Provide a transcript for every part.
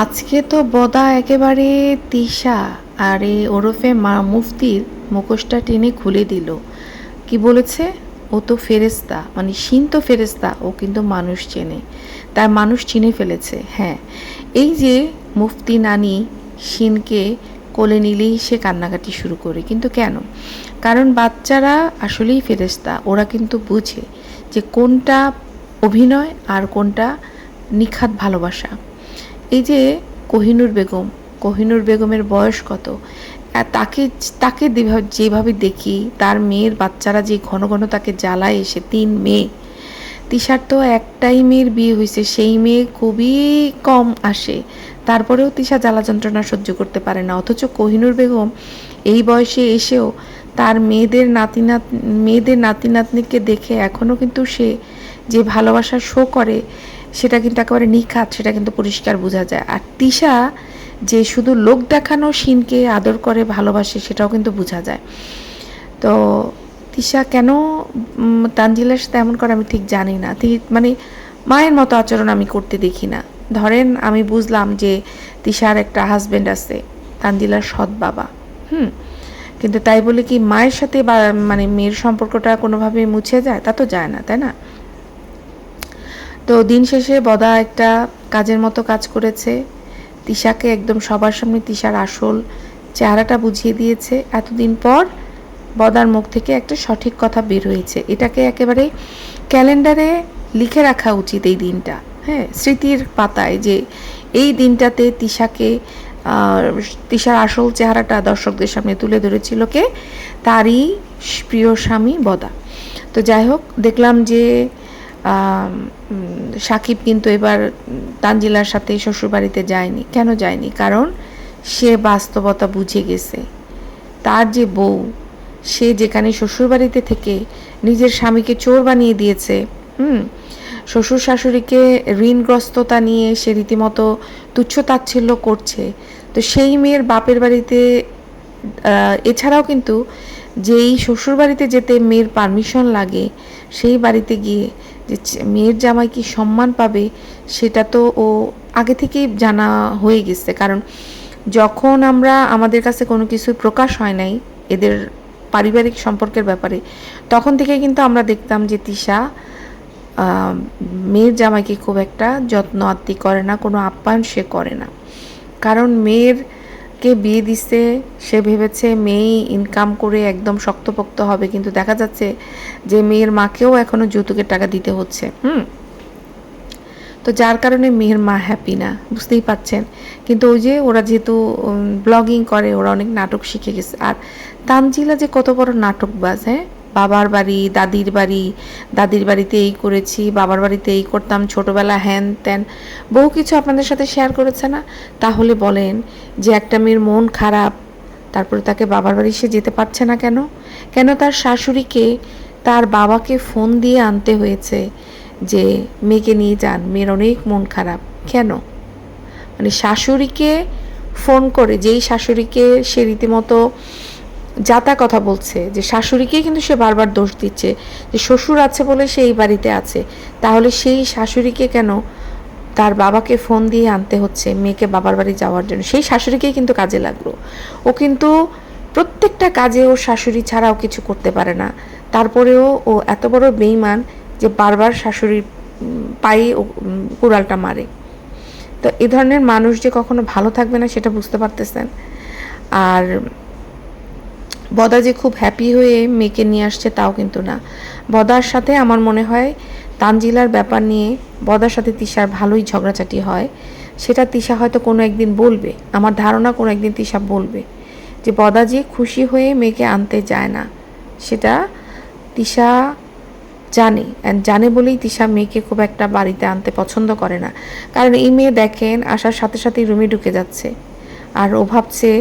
আজকে তো বদা একেবারে তিশা আরে ওরফে মা মুফতির মুখোশটা টেনে খুলে দিল। কি বলেছে? ও তো ফেরেস্তা, মানে শিন তো ফেরেস্তা, ও কিন্তু মানুষ চেনে, তার মানুষ চিনে ফেলেছে। হ্যাঁ, এই যে মুফতি নানি শিনকে কোলে নিলেই সে কান্নাকাটি শুরু করে, কিন্তু কেন? কারণ বাচ্চারা আসলেই ফেরেস্তা, ওরা কিন্তু বুঝে যে কোনটা অভিনয় আর কোনটা নিখাত ভালোবাসা। এই যে কোহিনূর বেগমের বয়স কত, আর তাকে তাকে যেভাবে দেখি, তার মেয়ের বাচ্চারা যে ঘন ঘন তাকে জ্বালায় এসে, 3 মেয়ে। তিশার তো একটাই মেয়ের বিয়ে হয়েছে, সেই মেয়ে খুবই কম আসে, তারপরেও তিশা জ্বালা যন্ত্রণা সহ্য করতে পারে না। অথচ কোহিনূর বেগম এই বয়সে এসেও তার মেয়েদের নাতি নাতনিকে দেখে এখনও কিন্তু সে যে ভালোবাসার শো করে, সেটা কিন্তু একেবারে নিখাত, সেটা কিন্তু পরিষ্কার বোঝা যায়। আর তিশা যে শুধু লোক দেখানো শিনকে আদর করে ভালোবাসে, সেটাও কিন্তু বোঝা যায়। তো তিশা কেন তানজিলার সাথে এমন করে আমি ঠিক জানি না। মানে মায়ের মতো আচরণ আমি করতে দেখি না। ধরেন আমি বুঝলাম যে তিশার একটা হাজব্যান্ড আছে, তানজিলার সৎ বাবা, কিন্তু তাই বলে কি মায়ের সাথে বা মানে মেয়ের সম্পর্কটা কোনোভাবে মুছে যায়? তা তো যায় না, তাই না? তো দিন শেষে বদা একটা কাজের মতো কাজ করেছে, তিশাকে একদম সবার সামনে তিশার আসল চেহারাটা বুঝিয়ে দিয়েছে। এতদিন পর বদার মুখ থেকে একটা সঠিক কথা বের হয়েছে। এটাকে একেবারে ক্যালেন্ডারে লিখে রাখা উচিত এই দিনটা, হ্যাঁ, স্মৃতির পাতায়, যে এই দিনটাতে তিশার আসল চেহারাটা দর্শকদের সামনে তুলে ধরেছিল কে? তারই প্রিয় স্বামী বদা। তো যাই হোক, দেখলাম যে সাকিব কিন্তু এবার তানজিলার সাথে শ্বশুরবাড়িতে যায়নি। কেন যায়নি? কারণ সে বাস্তবতা বুঝে গেছে। তার যে বউ, সে যেখানে শ্বশুরবাড়িতে থেকে নিজের স্বামীকে চোর বানিয়ে দিয়েছে, শ্বশুর শাশুড়িকে ঋণগ্রস্ততা নিয়ে সে রীতিমতো তুচ্ছ-তাচ্ছিল্য করছে, তো সেই মেয়ের বাপের বাড়িতে এছাড়াও কিন্তু যেই শ্বশুরবাড়িতে যেতে মেয়ের পারমিশন লাগে, সেই বাড়িতে গিয়ে যে মেয়ের জামাই কি সম্মান পাবে, সেটা তো ও আগে থেকেই জানা হয়ে গেছে। কারণ যখন আমাদের কাছে কোনো কিছু প্রকাশ হয় নাই এদের পারিবারিক সম্পর্কের ব্যাপারে, তখন থেকে কিন্তু আমরা দেখতাম যে তিশা মেয়ের জামাইকে খুব একটা যত্ন আত্তি করে না, কোনো আপ্যায়ন সে করে না। কারণ মেয়েরকে বিয়ে দিছে, সে ভেবেছে মেয়েই ইনকাম করে একদম শক্তপোক্ত হবে, কিন্তু দেখা যাচ্ছে যে মেয়ের মাকেও এখনও যৌতুকের টাকা দিতে হচ্ছে। তো যার কারণে মেয়ের মা হ্যাপি না, বুঝতেই পাচ্ছেন। কিন্তু ওই যে ওরা যেহেতু ব্লগিং করে, ওরা অনেক নাটক শিখে গেছে। আর তানজিলা যে কত বড় নাটকবাজ, হ্যাঁ, বাবার বাড়ি, দাদির বাড়িতে এই করেছি, বাবার বাড়িতে এই করতাম ছোটবেলা, হ্যান ত্যান বহু কিছু আপনাদের সাথে শেয়ার করেছে না? তাহলে বলেন যে একটা মেয়ের মন খারাপ, তারপরে তাকে বাবার বাড়ি সে যেতে পারছে না কেন? কেন তার শাশুড়িকে তার বাবাকে ফোন দিয়ে আনতে হয়েছে যে মেয়েকে নিয়ে যান, মেয়ের অনেক মন খারাপ? কেন? মানে শাশুড়িকে ফোন করে, যেই শাশুড়িকে সে রীতিমতো যাতা কথা বলছে, যে শাশুড়িকেই কিন্তু সে বারবার দোষ দিচ্ছে যে শ্বশুর আছে বলে সে এই বাড়িতে আছে, তাহলে সেই শাশুড়িকে কেন তার বাবাকে ফোন দিয়ে আনতে হচ্ছে মেয়েকে বাবার বাড়ি যাওয়ার জন্য? সেই শাশুড়িকেই কিন্তু কাজে লাগলো। ও কিন্তু প্রত্যেকটা কাজে ও শাশুড়ি ছাড়াও কিছু করতে পারে না, তারপরেও ও এত বড় বেঈমান যে বারবার শাশুড়ির পায়ে কুড়ালটা মারে। তো এ ধরনের মানুষ যে কখনো ভালো থাকবে না সেটা বুঝতে পারতেছেন। আর বদা যে খুব হ্যাপি হয়ে মেয়েকে নিয়ে আসছে তাও কিন্তু না। বদার সাথে আমার মনে হয় তানজিলার ব্যাপার নিয়ে বদার সাথে তিশার ভালোই ঝগড়াঝাটি হয়। সেটা তিশা হয়তো কোনো একদিন বলবে, আমার ধারণা কোনো একদিন তিশা বলবে যে বদা যে খুশি হয়ে মেয়েকে আনতে যায় না, সেটা তিশা জানে বলেই তিশা মেয়েকে খুব একটা বাড়িতে আনতে পছন্দ করে না। কারণ এই মেয়ে দেখেন আসার সাথে সাথেই রুমে ঢুকে যাচ্ছে, আর ও ভাবছে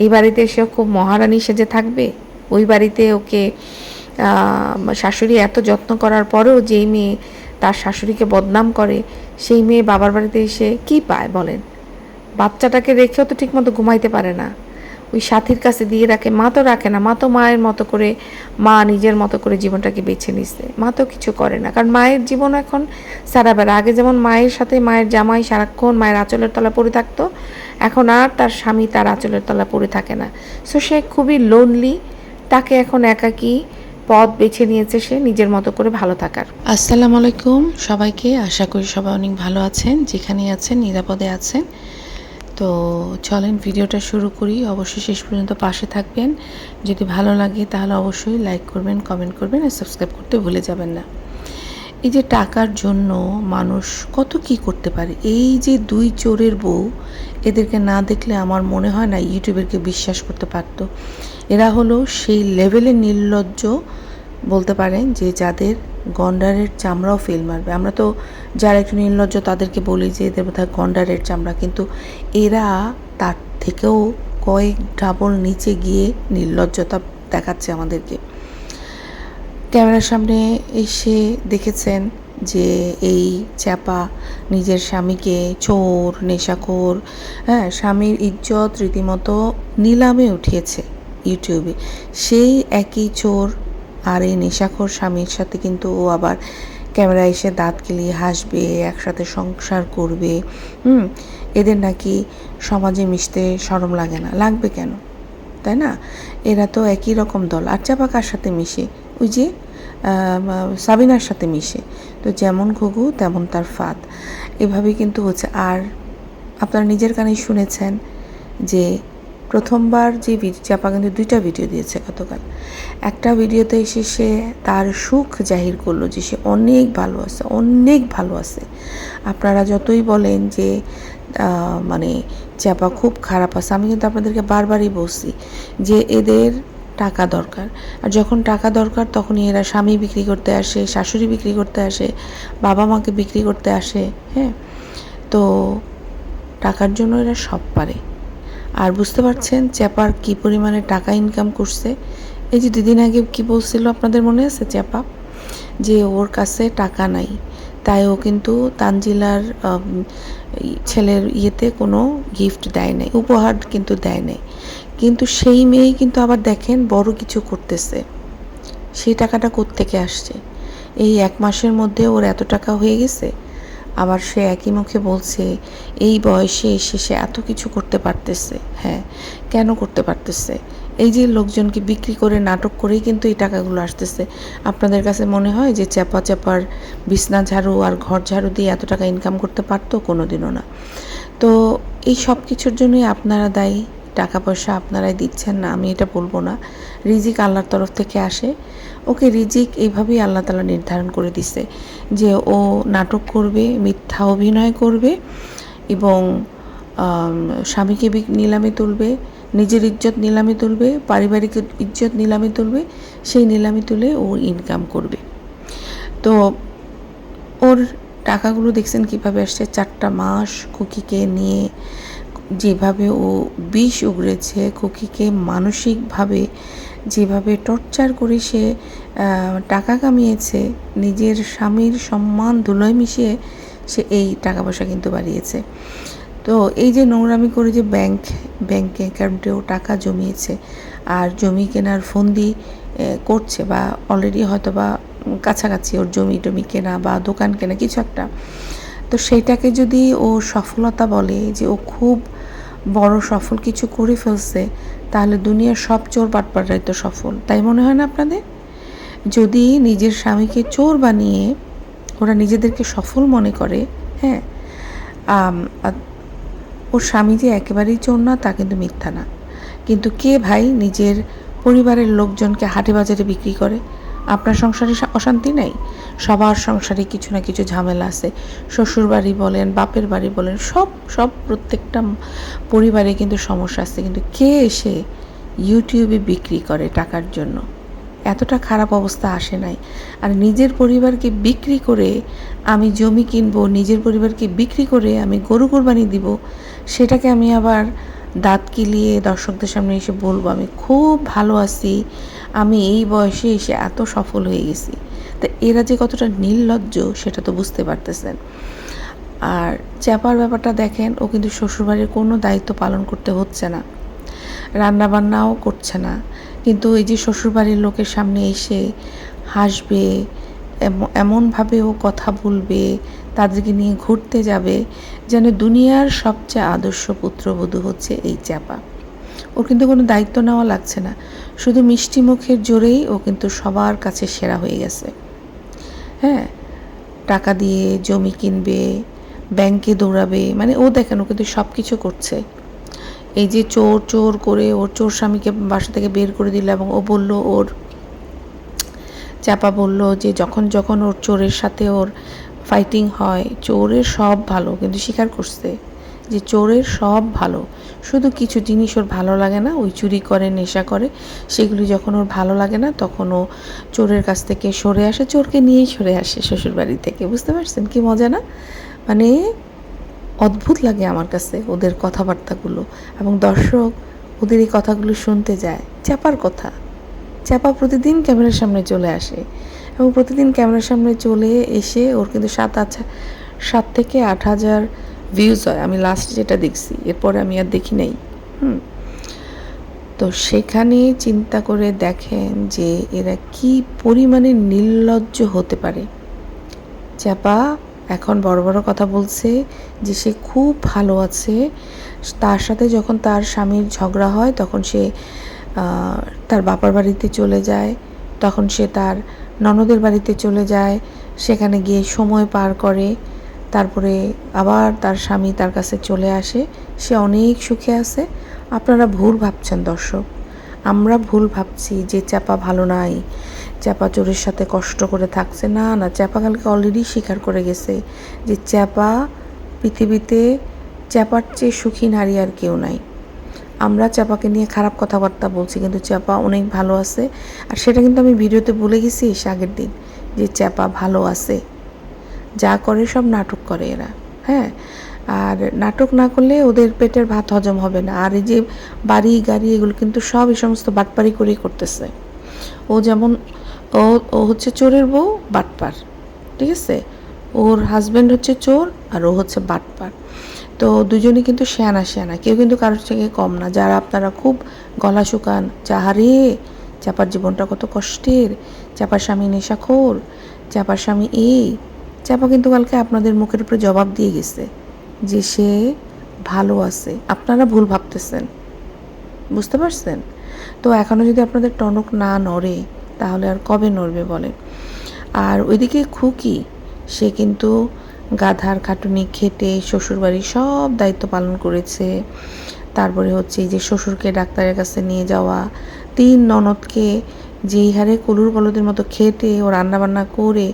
এই বাড়িতে এসেও খুব মহারানী সেজে থাকবে। ওই বাড়িতে ওকে শাশুড়ি এত যত্ন করার পরেও যেই মেয়ে তার শাশুড়িকে বদনাম করে, সেই মেয়ে বাবার বাড়িতে এসে কি পায় বলেন? বাচ্চাটাকে রেখেও তো ঠিকমতো ঘুমাইতে পারে না। ওই সাথীর কাছে দিয়ে রাখে। মা তো রাখে না, মা তো মায়ের মতো করে, মা নিজের মতো করে জীবনটাকে বেছে নিচ্ছে, মা তো কিছু করে না। কারণ মায়ের জীবন এখন সারাবেলা, আগে যেমন মায়ের সাথে মায়ের জামাই সারাক্ষণ মায়ের আঁচলের তলা পড়ে থাকতো, এখন আর তার স্বামী তার আঁচলের তলা পড়ে থাকে না। সো সে খুবই লোনলি, তাকে এখন একাকী পথ বেছে নিয়েছে সে নিজের মতো করে ভালো থাকার। আসসালামু আলাইকুম সবাইকে, আশা করি সবাই অনেক ভালো আছেন, যেখানেই আছেন নিরাপদে আছেন। তো চলেন ভিডিওটা শুরু করি। অবশ্যই শেষ পর্যন্ত পাশে থাকবেন। যদি ভালো লাগে তাহলে অবশ্যই লাইক করবেন, কমেন্ট করবেন আর সাবস্ক্রাইব করতে ভুলে যাবেন না। এই যে টাকার জন্য মানুষ কত কি করতে পারে, এই যে দুই চোরের বউ, এদেরকে না দেখলে আমার মনে হয় না ইউটিউবের কেউ বিশ্বাস করতে পারত। এরা হলো সেই লেভেলের নির্লজ্জ বলতে পারেন, যে যাদের গন্ডারের চামড়াও ফেল মারবে। আমরা তো যারা একটু নির্লজ্জ তাদেরকে বলি যে এদের বোধহয় গন্ডারের চামড়া, কিন্তু এরা তার থেকেও কয়েক ডাবল নিচে গিয়ে নির্লজ্জতা দেখাচ্ছে আমাদেরকে। ক্যামেরার সামনে এসে দেখেছেন যে এই চ্যাপা নিজের স্বামীকে চোর, নেশাখোর, স্বামীর ইজ্জত রীতিমতো নিলামে উঠিয়েছে ইউটিউবে। সেই একই চোর আর এই নেশাখোর স্বামীর সাথে কিন্তু ও আবার ক্যামেরা এসে দাঁত কেলিয়ে হাসবে, একসাথে সংসার করবে। এদের নাকি সমাজে মিশতে শরম লাগে না, লাগবে কেন, তাই না? এরা তো একই রকম দল। আর চাপা কার সাথে মিশে? ওই যে সাবিনার সাথে মিশে। তো যেমন ঘুঘু তেমন তার ফাঁদ, এভাবেই কিন্তু হচ্ছে। আর আপনারা নিজের কানেই শুনেছেন যে প্রথমবার যে চাপা কিন্তু 2টা ভিডিও দিয়েছে গতকাল। একটা ভিডিওতে এসে সে তার সুখ জাহির করলো যে সে অনেক ভালো আছে, অনেক ভালো আছে। আপনারা যতই বলেন যে মানে চাপা খুব খারাপ আছে, আমি কিন্তু আপনাদেরকে বারবারই বলছি যে এদের টাকা দরকার। আর যখন টাকা দরকার তখনই এরা স্বামী বিক্রি করতে আসে, শাশুড়ি বিক্রি করতে আসে, বাবা মাকে বিক্রি করতে আসে। তো টাকার জন্য এরা সব পারে। আর বুঝতে পারছেন চ্যাপার কী পরিমাণে টাকা ইনকাম করছে। এই যে 2 দিন আগে কী বলছিল আপনাদের মনে আছে চ্যাপা, যে ওর কাছে টাকা নাই, তাই ও কিন্তু তানজিলার ছেলের ইয়েতে কোনো গিফট দেয় নাই, উপহার কিন্তু দেয় নাই। কিন্তু সেই মেয়েই কিন্তু আবার দেখেন বড় কিছু করতেছে। সেই টাকাটা কোত্থেকে আসছে? এই 1 মাসের মধ্যে ওর এত টাকা হয়ে গেছে। আবার সে একই মুখে বলছে এই বয়সে এসে সে এত কিছু করতে পারতেছে। কেন করতে পারতেছে? এই যে লোকজনকে বিক্রি করে, নাটক করেই কিন্তু এই টাকাগুলো আসতেছে। আপনাদের কাছে মনে হয় যে চ্যাপার বিছনা ঝাড়ু আর ঘর ঝাড়ু দিয়ে এত টাকা ইনকাম করতে পারতো? কোনোদিনও না। তো এই সব কিছুর জন্যই আপনারা দায়ী। টাকা পয়সা আপনারাই দিচ্ছেন না, আমি এটা বলবো না। রিজিক আল্লাহর তরফ থেকে আসে। ওকে রিজিক এইভাবেই আল্লাহ তাআলা নির্ধারণ করে দিছে যে ও নাটক করবে, মিথ্যা অভিনয় করবে এবং স্বামীকে নিলামে তুলবে, নিজের ইজ্জত নিলামে তুলবে, পারিবারিক ইজ্জত নিলামে তুলবে, সেই নিলামে তুলে ও ইনকাম করবে। তো ওর টাকাগুলো দেখছেন কীভাবে আসছে। 4টা মাস খুকিকে নিয়ে যেভাবে ও বিষ উগড়েছে, খুকিকে মানসিকভাবে যেভাবে টর্চার করে সে টাকা কামিয়েছে, নিজের স্বামীর সম্মান ধুলোয় মিশিয়ে সে এই টাকা পয়সা কিন্তু বাড়িয়েছে। তো এই যে নোংরামি করে যে ব্যাংক অ্যাকাউন্টেও টাকা জমিয়েছে, আর জমি কেনার ফন্দি করছে, বা অলরেডি হয়তো বা কাছাকাছি ওর জমি কেনা বা দোকান কেনা কিছু একটা। তো সেইটাকে যদি ও সফলতা বলে, যে ও খুব বড় সফল কিছু করে ফেলছে, তাহলে দুনিয়ার সব চোর বাটপাররাই তো সফল, তাই মনে হয় না আপনাদের? যদি নিজের স্বামীকে চোর বানিয়ে ওরা নিজেদেরকে সফল মনে করে, ওর স্বামী যে একেবারেই চোর না তা কিন্তু মিথ্যা না। কিন্তু কে ভাই নিজের পরিবারের লোকজনকে হাটে বাজারে বিক্রি করে? আপনার সংসারে অশান্তি নেই? সবার সংসারে কিছু না কিছু ঝামেলা আছে। শ্বশুর বাড়ি বলেন, বাপের বাড়ি বলেন, সব প্রত্যেকটা পরিবারে কিন্তু সমস্যা আছে। কিন্তু কে এসে ইউটিউবে বিক্রি করে টাকার জন্য? এতটা খারাপ অবস্থা আসে নাই। আর নিজের পরিবারকে বিক্রি করে আমি জমি কিনবো, নিজের পরিবারকে বিক্রি করে আমি গরু কোরবানি দিব, সেটাকে আমি আবার দাঁত কিলিয়ে দর্শকদের সামনে এসে বলবো আমি খুব ভালো আছি, আমি এই বয়সে এসে এত সফল হয়ে গেছি। তো এরা যে কতটা নির্লজ্জ সেটা তো বুঝতে পারতেছেন। আর চ্যাপার ব্যাপারটা দেখেন, ও কিন্তু শ্বশুরবাড়ির কোনো দায়িত্ব পালন করতে হচ্ছে না। রান্নাবান্নাও করছে না, কিন্তু এই যে শ্বশুরবাড়ির লোকের সামনে এসে হাসবে, এমনভাবে ও কথা বলবে, তাদেরকে নিয়ে ঘুরতে যাবে যেন দুনিয়ার সবচেয়ে আদর্শ পুত্রবধূ হচ্ছে এই চাপা। ওর কিন্তু কোনো দায়িত্ব নেওয়া লাগছে না, শুধু মিষ্টি মুখের জোরেই ও কিন্তু সবার কাছে সেরা হয়ে গেছে। হ্যাঁ, টাকা দিয়ে জমি কিনবে, ব্যাংকে দৌড়াবে, মানে ও দেখেন ও কিন্তু সব কিছু করছে। এই যে চোর চোর করে ওর চোর স্বামীকে বাসা থেকে বের করে দিল, এবং ও বলল, ওর চাপা বলল যে যখন যখন ওর চোরের সাথে ওর ফাইটিং হয়, চোরের সব ভালো, কিন্তু স্বীকার করছে যে চোরের সব ভালো, শুধু কিছু জিনিস ওর ভালো লাগে না, ওই চুরি করে, নেশা করে, সেগুলি যখন ওর ভালো লাগে না তখন ও চোরের কাছ থেকে সরে আসে, চোরকে নিয়েই সরে আসে শ্বশুরবাড়ি থেকে। বুঝতে পারছেন কি মজা না? মানে অদ্ভুত লাগে আমার কাছে ওদের কথাবার্তাগুলো, এবং দর্শক ওদের এই কথাগুলো শুনতে যায়। চাপার কথা, চাপা প্রতিদিন ক্যামেরার সামনে চলে আসে, এবং প্রতিদিন ক্যামেরার সামনে চলে এসে ওর কিন্তু 7 থেকে 8 হাজার ভিউজ হয়, আমি লাস্ট যেটা দেখছি, এরপরে আমি আর দেখি নাই। তো সেখানে চিন্তা করে দেখেন যে এরা কি পরিমাণে নির্লজ্জ হতে পারে। চাপা এখন বড় বড় কথা বলছে যে সে খুব ভালো আছে, তার সাথে যখন তার স্বামীর ঝগড়া হয় তখন সে তার বাবার বাড়িতে চলে যায়, তখন সে তার ননদের বাড়িতে চলে যায়, সেখানে গিয়ে সময় পার করে, তারপরে আবার তার স্বামী তার কাছে চলে আসে, সে অনেক সুখে আছে। আপনারা ভুল ভাবছেন দর্শক, আমরা ভুল ভাবছি যে চাপা ভালো নাই, চাপা চোরের সাথে কষ্ট করে থাকছে। না না, চাপা কালকে অলরেডি স্বীকার করে গেছে যে চাপা পৃথিবীতে, চাপার চেয়ে সুখী নারী আর কেউ নাই। আমরা চাপাকে নিয়ে খারাপ কথাবার্তা বলছি, কিন্তু চাপা অনেক ভালো আছে, আর সেটা কিন্তু আমি ভিডিওতে বলে গেছি এসে আগের দিন যে চাপা ভালো আছে। যা করে সব নাটক করে এরা। হ্যাঁ, আর নাটক না করলে ওদের পেটের ভাত হজম হবে না। আর এই যে বাড়ি গাড়ি এগুলো কিন্তু সব এই সমস্ত বাটপারি করেই করতেছে। ও যেমন ও ও হচ্ছে চোরের বউ, বাটপার, ঠিক আছে? ওর হাজব্যান্ড হচ্ছে চোর আর ও হচ্ছে বাটপার। তো দুজনে কিন্তু শেয়ানা শেয়ানা, কেউ কিন্তু কারোর থেকে কম না। যারা আপনারা খুব গলা শুকান, যাহারে চাপার জীবনটা কত কষ্টের, চাপার স্বামী নেশাখোর, চাপার স্বামী এই, চাপা কিন্তু কালকে আপনাদের মুখের উপরে জবাব দিয়ে গেছে যে সে ভালো আছে। আপনারা ভুল ভাবতেছেন, বুঝতে পারছেন? তো এখনও যদি আপনাদের টনক না নড়ে তাহলে আর কবে নড়বে বলেন? আর ওইদিকে খুকি, সে কিন্তু গাধার খাটুনি খেটে শ্বশুরবাড়ির সব দায়িত্ব পালন করেছে। তারপরে হচ্ছে এই যে শ্বশুরকে ডাক্তারের কাছে নিয়ে যাওয়া, 3 ননদকে যেই হারে কলুর বলদের মতো খেটে ও রান্নাবান্না করে,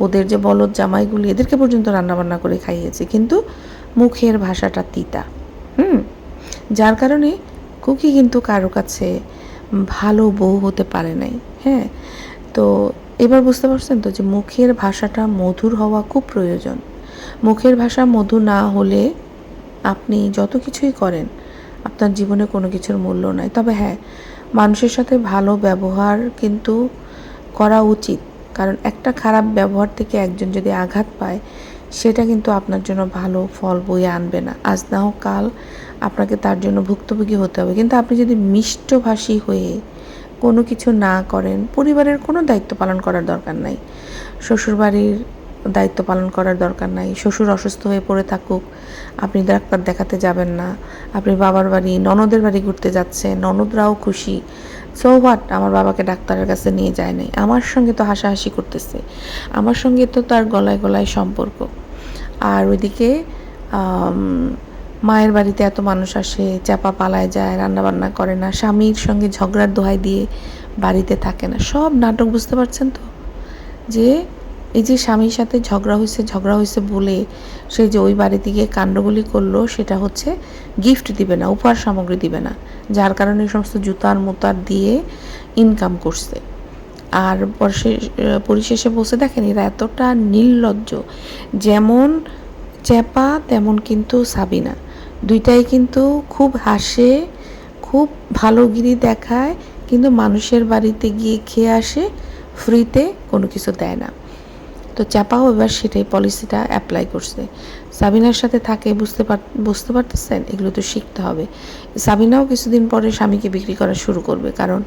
ওদের যে বলদ জামাইগুলি এদেরকে পর্যন্ত রান্নাবান্না করে খাইয়েছে, কিন্তু মুখের ভাষাটা তিতা। যার কারণে কুকি কিন্তু কারো কাছে ভালো বউ হতে পারে নাই। হ্যাঁ, তো এবার বুঝতে পারছেন তো যে মুখের ভাষাটা মধুর হওয়া খুব প্রয়োজন। মুখের ভাষা মধু না হলে আপনি যত কিছুই করেন আপনার জীবনে কোনো কিছুর মূল্য নাই। তবে হ্যাঁ, মানুষের সাথে ভালো ব্যবহার কিন্তু করা উচিত, কারণ একটা খারাপ ব্যবহার থেকে একজন যদি আঘাত পায় সেটা কিন্তু আপনার জন্য ভালো ফল বয়ে আনবে না। আজ না হোক কাল আপনাকে তার জন্য ভুক্তভোগী হতে হবে। কিন্তু আপনি যদি মিষ্টভাষী হয়ে কোনো কিছু না করেন, পরিবারের কোনো দায়িত্ব পালন করার দরকার নাই, শ্বশুরবাড়ির দায়িত্ব পালন করার দরকার নাই, শ্বশুর অসুস্থ হয়ে পড়ে থাকুক, আপনি ডাক্তার দেখাতে যাবেন না, আপনি বাবার বাড়ি ননদের বাড়ি ঘুরতে যাচ্ছেন, ননদরাও খুশি, সো হোয়াট, আমার বাবাকে ডাক্তারের কাছে নিয়ে যায় নাই, আমার সঙ্গে তো হাসাহাসি করতেছে, আমার সঙ্গে তো তার গলায় গলায় সম্পর্ক। আর ওইদিকে মায়ের বাড়িতে এত মানুষ আসে, চাপা পালায় যায়, রান্নাবান্না করে না, স্বামীর সঙ্গে ঝগড়ার দোহাই দিয়ে বাড়িতে থাকে না, সব নাটক। বুঝতে পারছেন তো যে এই যে স্বামীর সাথে ঝগড়া হয়েছে বলে সে যে ওই বাড়িতে গিয়ে কাণ্ডগুলি করলো, সেটা হচ্ছে গিফট দিবে না, উপহার সামগ্রী দিবে না, যার কারণে সমস্ত জুতার মুতার দিয়ে ইনকাম করছে। আর পরিশেষে বসে দেখেন এরা এতটা নির্লজ্জ, যেমন চ্যাপা তেমন কিন্তু সাবিনা, দুইটাই কিন্তু খুব হাসে, খুব ভালোগিরি দেখায়, কিন্তু মানুষের বাড়িতে গিয়ে খেয়ে আসে, ফ্রিতে কোনো কিছু দেয় না। তো চাপাও এবার সেটাই পলিসিটা অ্যাপ্লাই করছে। সাবিনার সাথে থাকে বুঝতে পারতেছেন, এগুলো তো শিখতে হবে। সাবিনাও কিছুদিন পরে স্বামীকে বিক্রি করা শুরু করবে, কারণ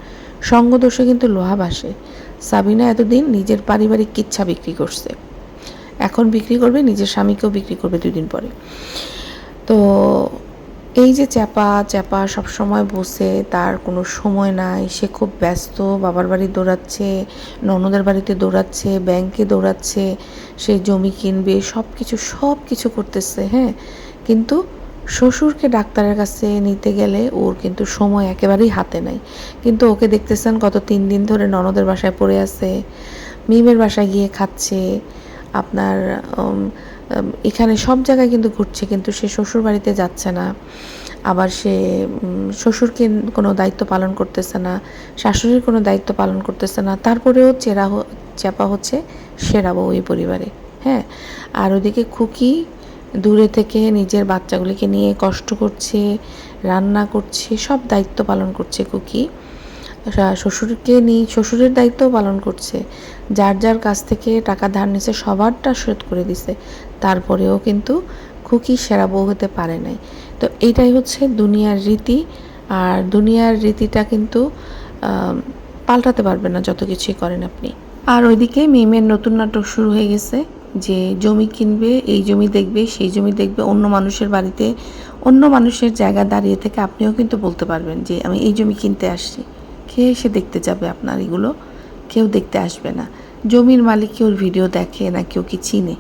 সঙ্গদোষে কিন্তু লোহা ভাসে। সাবিনা এতদিন নিজের পারিবারিক কিচ্ছা বিক্রি করছে, এখন বিক্রি করবে, নিজের স্বামীকেও বিক্রি করবে 2 দিন পরে। তো এই যে চ্যাপা সবসময় বসে, তার কোনো সময় নাই, সে খুব ব্যস্ত, বাবার বাড়ি দৌড়াচ্ছে, ননদের বাড়িতে দৌড়াচ্ছে, ব্যাংকে দৌড়াচ্ছে, সে জমি কিনবে, সব কিছু করতেছে, হ্যাঁ। কিন্তু শ্বশুরকে ডাক্তারের কাছে নিতে গেলে ওর কিন্তু সময় একেবারেই হাতে নাই। কিন্তু ওকে দেখতেছেন গত 3 দিন ধরে ননদের বাসায় পড়ে আছে, মিমের বাসায় গিয়ে খাচ্ছে, আপনার এখানে সব জায়গায় কিন্তু ঘুরছে, কিন্তু সে শ্বশুর বাড়িতে যাচ্ছে না। আবার সে শ্বশুরকে কোনো দায়িত্ব পালন করতেছে না, শাশুড়ির কোনো দায়িত্ব পালন করতেছে না। তারপরেও চ্যাপা হচ্ছে সেরা বউ এই পরিবারে, হ্যাঁ। আর ওদিকে খুকি দূরে থেকে নিজের বাচ্চাগুলিকে নিয়ে কষ্ট করছে, রান্না করছে, সব দায়িত্ব পালন করছে খুকি। শ্বশুরকে নিয়ে শ্বশুরের দায়িত্বও পালন করছে, যার কাছ থেকে টাকা ধার নিছে সবারটা শোধ করে দিছে। তারপরেও কিন্তু খুকি সেরা বউ হতে পারে নাই। তো এইটাই হচ্ছে দুনিয়ার রীতি। আর দুনিয়ার রীতিটা কিন্তু পাল্টাতে পারবেন না যত কিছুই করেন আপনি। আর ওইদিকে মিমের নতুন নাটক শুরু হয়ে গেছে, যে জমি কিনবে, এই জমি দেখবে, সেই জমি দেখবে, অন্য মানুষের বাড়িতে, অন্য মানুষের জায়গা দাঁড়িয়ে থেকে আপনিও কিন্তু বলতে পারবেন যে আমি এই জমি কিনতে আসছি। কে এসে দেখতে যাবে আপনার এগুলো? কেউ দেখতে আসবে না। জমির মালিক কেউ ভিডিও দেখে না, কেউ কি চিনে?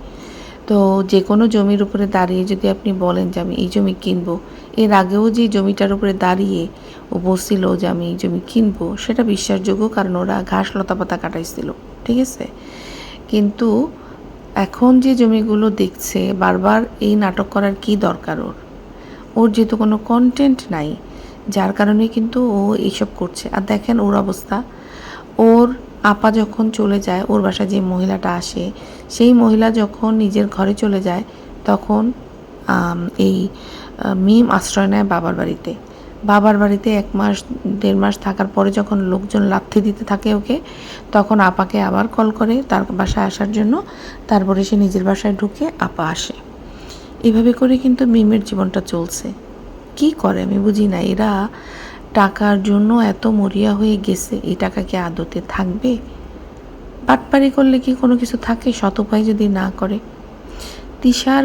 তো যে কোনো জমির উপরে দাঁড়িয়ে যদি আপনি বলেন যে আমি এই জমি কিনবো, এর আগেও যে জমিটার উপরে দাঁড়িয়ে ও বলছিল যে আমি এই জমি কিনবো, সেটা বিশ্বাসযোগ্য, কারণ ওরা ঘাস লতাপাতা কাটাইছিল, ঠিক আছে। কিন্তু এখন যে জমিগুলো দেখছে, বারবার এই নাটক করার কি দরকার? ওর যেহেতু কোনো কন্টেন্ট নাই, যার কারণে কিন্তু ও এইসব করছে। আর দেখেন ওর অবস্থা, ওর আপা যখন চলে যায়, ওর বাসায় যে মহিলাটা আসে, সেই মহিলা যখন নিজের ঘরে চলে যায়, তখন এই মিম আশ্রয় নেয় বাবার বাড়িতে 1 মাস 1.5 মাস থাকার পরে যখন লোকজন লাথি দিতে থাকে ওকে, তখন আপাকে আবার কল করে তার বাসায় আসার জন্য। তারপরে সে নিজের বাসায় ঢুকে আপা আসে। এভাবে করে কিন্তু মিমের জীবনটা চলছে। কি করে আমি বুঝি না, এরা টাকার জন্য এত মরিয়া হয়ে গেছে, এই টাকা কি আদতে থাকবে? বাটপারি করলে কি কোনো কিছু থাকে? সৎ উপায় যদি না করে। তিশাও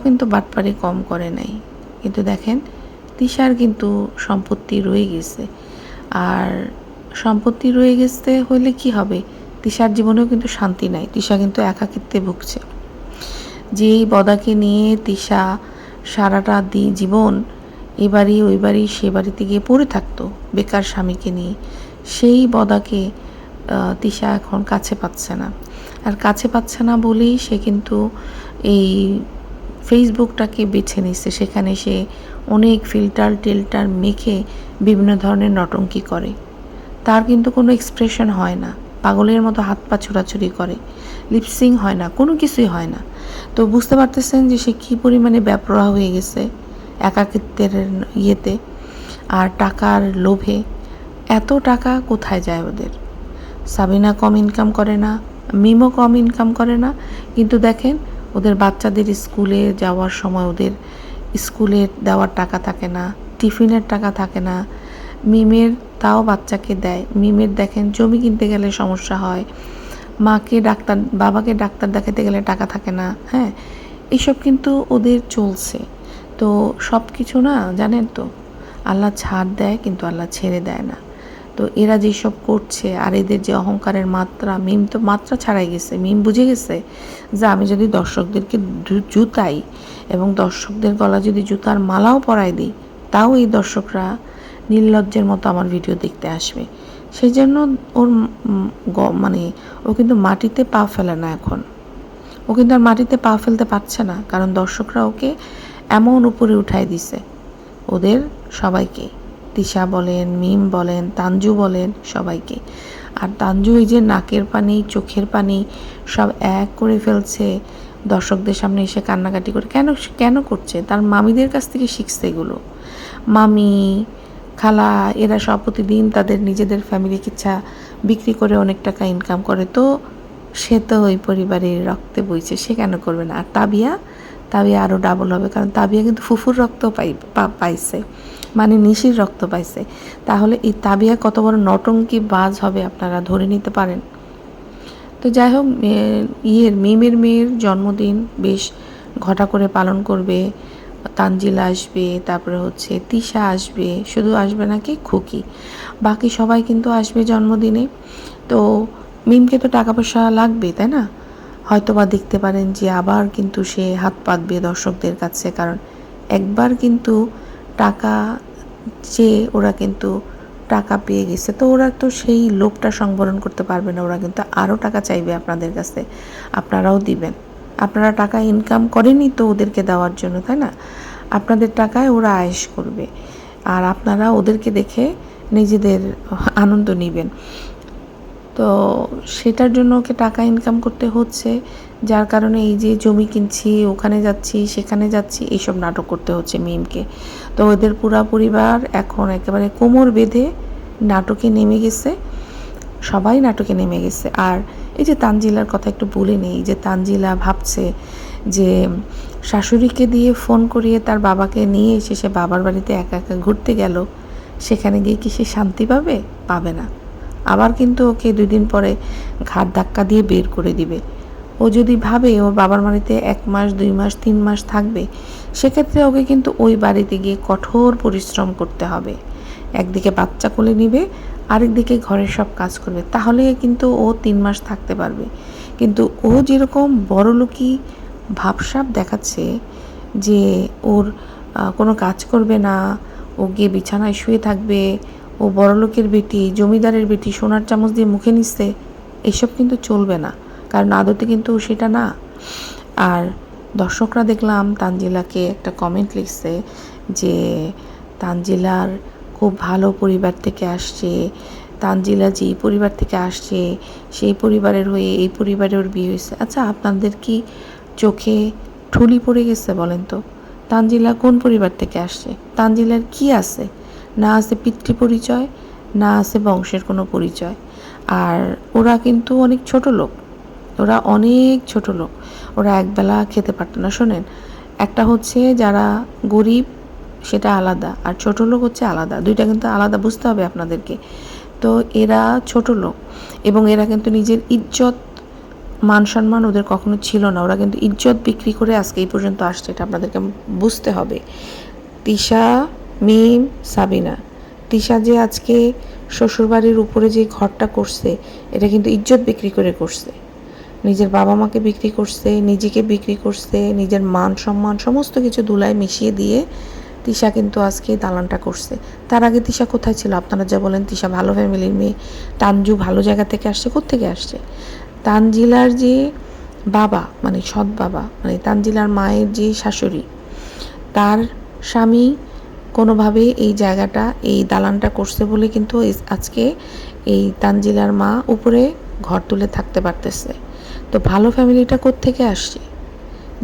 কিন্তু বাটপারি কম করে নাই, কিন্তু দেখেন তিশার কিন্তু সম্পত্তি রয়ে গেছে। আর সম্পত্তি রয়ে গেছে হইলে কি হবে? তিশার জীবনেও কিন্তু শান্তি নাই, তিশা কিন্তু একাকিত্বে ভুগছে। যেই বদাকে নিয়ে তিশা সারাটা জীবন এ বাড়ি ওই বাড়ি সে বাড়িতে গিয়ে পড়ে থাকতো বেকার স্বামীকে নিয়ে, সেই বদাকে তিশা এখন কাছে পাচ্ছে না। আর কাছে পাচ্ছে না বলেই সে কিন্তু এই ফেসবুকটাকে বেছে নিচ্ছে। সেখানে সে অনেক ফিল্টার মেখে বিভিন্ন ধরনের নটঙ্কি করে। তার কিন্তু কোনো এক্সপ্রেশন হয় না, পাগলের মতো হাত পা ছোড়াছুড়ি করে, লিপসিং হয় না, কোনো কিছুই হয় না। তো বুঝতে পারতেছেন যে সে কী পরিমাণে ব্যাপরা হয়ে গেছে একাকিত্বের ইয়েতে আর টাকার লোভে। এত টাকা কোথায় যায় ওদের? সাবিনা কম ইনকাম করে না, মিমও কম ইনকাম করে না, কিন্তু দেখেন ওদের বাচ্চাদের স্কুলে যাওয়ার সময় ওদের স্কুলে দেওয়ার টাকা থাকে না, টিফিনের টাকা থাকে না। মিমের তাও বাচ্চাকে দেয়, মিমের দেখেন জমি কিনতে গেলে সমস্যা হয়, বাবাকে ডাক্তার দেখাতে গেলে টাকা থাকে না, হ্যাঁ। এইসব কিন্তু ওদের চলছে। তো সব কিছু না, জানেন তো, আল্লাহ ছাড় দেয় কিন্তু আল্লাহ ছেড়ে দেয় না। তো এরা যেসব করছে, আর এদের যে অহংকারের মাত্রা, মিম তো মাত্রা ছাড়াই গেছে। মিম বুঝে গেছে যে আমি যদি দর্শকদেরকে জুতাই এবং দর্শকদের গলা যদি জুতার মালাও পরাই দিই, তাও এই দর্শকরা নির্লজ্জের মতো আমার ভিডিও দেখতে আসবে। সেই জন্য ওর ও কিন্তু মাটিতে পা ফেলে না এখন। ও কিন্তু আর মাটিতে পা ফেলতে পারছে না, কারণ দর্শকরা ওকে এমন উপরে উঠাই দিছে, ওদের সবাইকে, তিশা বলেন, মিম বলেন, তানজু বলেন, সবাইকে। আর তানজু এই যে নাকের পানি, চোখের পানি সব এক করে ফেলছে, দর্শকদের সামনে এসে কান্নাকাটি করে। কেন করছে? তার মামিদের কাছ থেকে শিখছে এগুলো। মামি, খালা, এরা সব প্রতিদিন তাদের নিজেদের ফ্যামিলি কিচ্ছা বিক্রি করে অনেক টাকা ইনকাম করে। তো সে তো ওই পরিবারের রক্তে বইছে, সে কেন করবে না? আর তাবিয়া আরও ডাবল হবে, কারণ তাবিয়া কিন্তু ফুফুর রক্ত পাইছে, মানে নিশির রক্ত পাইছে। তাহলে এই তাবিয়া কত বড় নটঙ্কি বাজ হবে আপনারা ধরে নিতে পারেন। তো যাই হোক, মিমের মেয়ের জন্মদিন বেশ ঘটা করে পালন করবে। তানজিলা আসবে, তারপরে হচ্ছে তিশা আসবে, শুধু আসবে নাকি খুকি, বাকি সবাই কিন্তু আসবে জন্মদিনে। তো মিমকে তো টাকা পয়সা লাগবে, তাই না? হয়তো বা দেখতে পারেন যে আবার কিন্তু সে হাত পাতবে দর্শকদের কাছে, কারণ একবার কিন্তু টাকা চেয়ে ওরা কিন্তু টাকা পেয়ে গেছে, তো ওরা তো সেই লোভটা সংবরণ করতে পারবে না, ওরা কিন্তু আরও টাকা চাইবে আপনাদের কাছে, আপনারাও দিবেন। আপনারা টাকা ইনকাম করেনি তো ওদেরকে দেওয়ার জন্য, তাই না? আপনাদের টাকায় ওরা আয়েশ করবে, আর আপনারা ওদেরকে দেখে নিজেদের আনন্দ নেবেন। তো সেটার জন্য ওকে টাকা ইনকাম করতে হচ্ছে, যার কারণে এই যে জমি কিনছি, ওখানে যাচ্ছি, সেখানে যাচ্ছি, এইসব নাটক করতে হচ্ছে মিমকে। তো ওদের পুরা পরিবার এখন একেবারে কোমর বেঁধে নাটকে নেমে গেছে, সবাই নাটকে নেমে গেছে। আর এই যে তানজিলার কথা একটু বলে নেই, যে তানজিলা ভাবছে যে শাশুড়িকে দিয়ে ফোন করিয়ে তার বাবাকে নিয়ে এসে সে বাবার বাড়িতে একা একা ঘুরতে গেল, সেখানে গিয়ে কি সে শান্তি পাবে? পাবে না। আবার কিন্তু ওকে 2 দিন পরে ঘাট ধাক্কা দিয়ে বের করে দিবে। ও যদি ভাবে ওর বাবার বাড়িতে 1 মাস 2 মাস 3 মাস থাকবে, সেক্ষেত্রে ওকে কিন্তু ওই বাড়িতে গিয়ে কঠোর পরিশ্রম করতে হবে। একদিকে বাচ্চা কোলে নিবে, আরেকদিকে ঘরের সব কাজ করবে, তাহলে কিন্তু ও 3 মাস থাকতে পারবে। কিন্তু ও যেরকম বড়লোকি ভাবসাব দেখাচ্ছে যে ওর কোনো কাজ করবে না, ও গিয়ে বিছানায় শুয়ে থাকবে, ও বড়লোকের বেটি, জমিদারের বেটি, সোনার চামচ দিয়ে মুখে নিচ্ছে, এসব কিন্তু চলবে না, কারণ আদতে কিন্তু সেটা না। আর দর্শকরা দেখলাম তানজিলাকে একটা কমেন্ট লিখছে যে তানজিলার খুব ভালো পরিবার থেকে আসছে, তানজিলা যেই পরিবার থেকে আসছে সেই পরিবারের হয়ে এই পরিবারে ওর বিয়ে হয়েছে। আচ্ছা, আপনাদের কি চোখে ঠুলি পড়ে গেছে বলেন তো? তানজিলা কোন পরিবার থেকে আসছে? তানজিলার কি আছে? না আছে পিতৃ পরিচয়, না আছে বংশের কোনো পরিচয়। আর ওরা কিন্তু অনেক ছোট লোক, ওরা অনেক ছোট লোক, ওরা একবেলা খেতে পারতো না। শোনেন, একটা হচ্ছে যারা গরিব সেটা আলাদা, আর ছোট লোক হচ্ছে আলাদা, দুইটা কিন্তু আলাদা, বুঝতে হবে আপনাদেরকে। তো এরা ছোট লোক, এবং এরা কিন্তু নিজের ইজ্জত মান সম্মান ওদের কখনো ছিল না, ওরা কিন্তু ইজ্জত বিক্রি করে আজকে এই পর্যন্ত আসছে, এটা আপনাদেরকে বুঝতে হবে। তিশা, মিম, সাবিনা, তিশা যে আজকে শ্বশুরবাড়ির উপরে যে ঘরটা করছে, এটা কিন্তু ইজ্জত বিক্রি করে করছে, নিজের বাবা মাকে বিক্রি করছে, নিজেকে বিক্রি করছে, নিজের মান সম্মান সমস্ত কিছু ধুলায় মিশিয়ে দিয়ে তিশা কিন্তু আজকে দালানটা করছে। তার আগে তিশা কোথায় ছিল? আপনারা যা বলেন তিশা ভালো ফ্যামিলির মেয়ে, তানজু ভালো জায়গা থেকে আসছে, কোত্থেকে আসছে? তানজিলার যে বাবা, মানে সৎ বাবা, মানে তানজিলার মায়ের যে শাশুড়ি, তার স্বামী কোনোভাবে এই জায়গাটা, এই দালানটা করছে বলে কিন্তু আজকে এই তানজিলার মা উপরে ঘর তুলে থাকতে পারতেছে। তো ভালো ফ্যামিলিটা কোত্থেকে আসছে?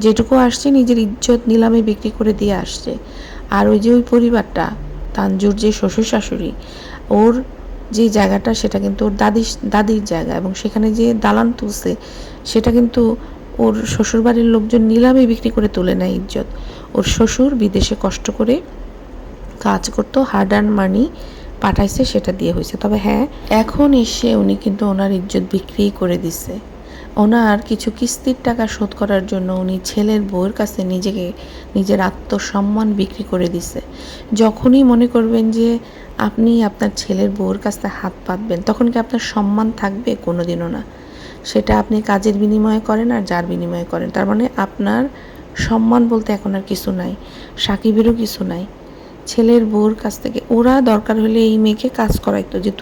যেটুকু আসছে নিজের ইজ্জত নিলামে বিক্রি করে দিয়ে আসছে। আর ওই যে ওই পরিবারটা, তানজুর যে শ্বশুর শাশুড়ি, ওর যে জায়গাটা সেটা কিন্তু ওর দাদির জায়গা, এবং সেখানে যে দালান তুলছে সেটা কিন্তু ওর শ্বশুরবাড়ির লোকজন নিলামে বিক্রি করে তুলে নেয় ইজ্জত। ওর শ্বশুর বিদেশে কষ্ট করে কাজ করতো, হার্ড আর্ন মানি পাঠাইছে, সেটা দিয়ে হয়েছে। তবে হ্যাঁ, এখন এসে উনি কিন্তু ওনার ইজ্জত বিক্রি করে দিছে। ওনার কিছু কিস্তির টাকা শোধ করার জন্য উনি ছেলের বউয়ের কাছে নিজের আত্মসম্মান বিক্রি করে দিছে। যখনই মনে করবেন যে আপনি আপনার ছেলের বউয়ের কাছে হাত পাতবেন, তখন কি আপনার সম্মান থাকবে? কোনোদিনও না। সেটা আপনি কাজের বিনিময়ে করেন আর যার বিনিময়ে করেন, তার মানে আপনার সম্মান বলতে এখন আর কিছু নাই, সাকিবেরও কিছু নাই। ছেলের বউর কাছ থেকে ওরা দরকার হলে এই মেয়েকে কাজ করাইতো, যে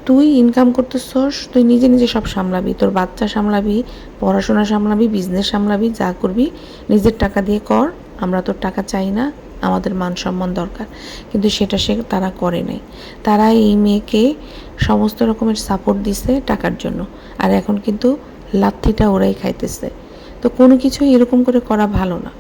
তুই ইনকাম করতেছস, তুই নিজে নিজে সব সামলাবি, তোর বাচ্চা সামলাবি, পড়াশোনা সামলাবি, বিজনেস সামলাবি, যা করবি নিজের টাকা দিয়ে কর, আমরা তোর টাকা চাই না, আমাদের মান সম্মান দরকার। কিন্তু সেটা তারা করে নাই। তারা এই মেয়েকে সমস্ত রকমের সাপোর্ট দিছে টাকার জন্য, আর এখন কিন্তু লাথিটা ওরাই খাইতেছে। তো কোনো কিছুই এরকম করে করা ভালো না।